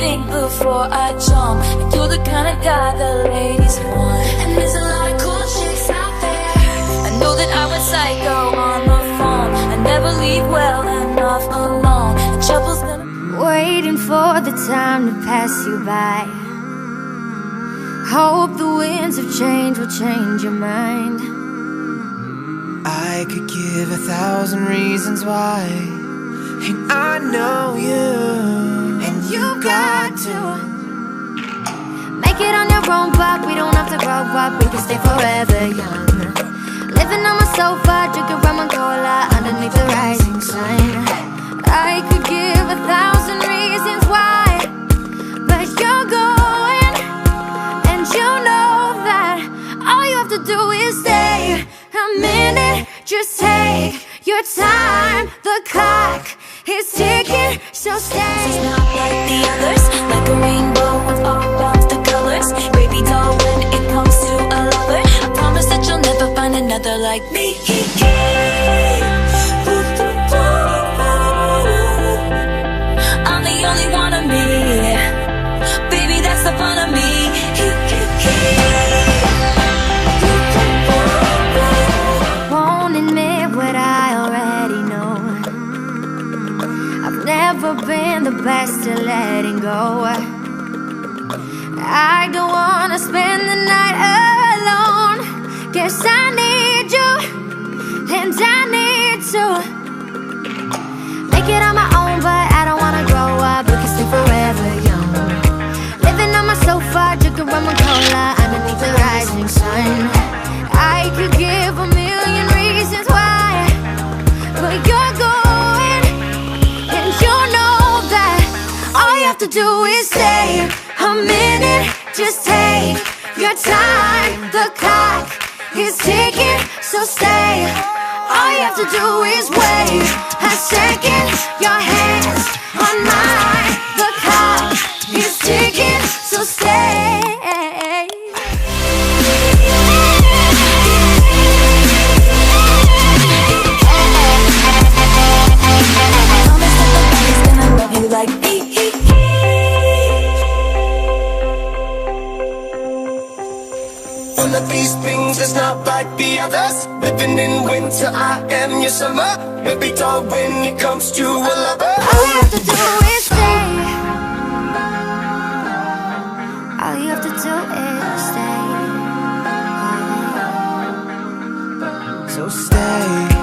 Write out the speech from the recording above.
think before I jump. And you're the kind of guy the ladies want. And there's a lot of cool chicks out there. I know that I was psycho on the phone. I never leave well enough alone. And trouble's gonna waiting for the time to pass you by. Hope the winds of change will change your mind. I could give 1,000 reasons why, and I know you, and you got to make it on your own, but we don't have to grow up. We can stay forever young. Living on my sofa, drinking rum and cola underneath the rising sun. I could give 1,000 reasons why, but you're going, and you know that all you have to do is stay a minute. Just take your time. The clock is ticking, so stay. It's not like the others, like a rainbow with all of the colors. Baby doll, when it comes to a lover, I promise that you'll never find another like me. I'm the only one of me. Baby, that's the fun of me. Won't admit what I already know. I've never been the best at letting go. I don't wanna spend the night alone. Guess I need you, and I need to make it on my own, but I don't wanna grow up. We can stay forever young. Living on my sofa, drinking rum and cola underneath the rising sun. I could give 1,000,000 reasons why, but you're going, and you know that all you have to do is stay a minute. Just take your time. The clock is ticking, so stay. All you have to do is wait a second. Your hands on mine. The clock is ticking, so stay. Like me. One of these things is not like the others. Living in winter, I am your summer. Maybe tall when it comes to a lover. All you have to do is stay. All you have to do is stay. So stay.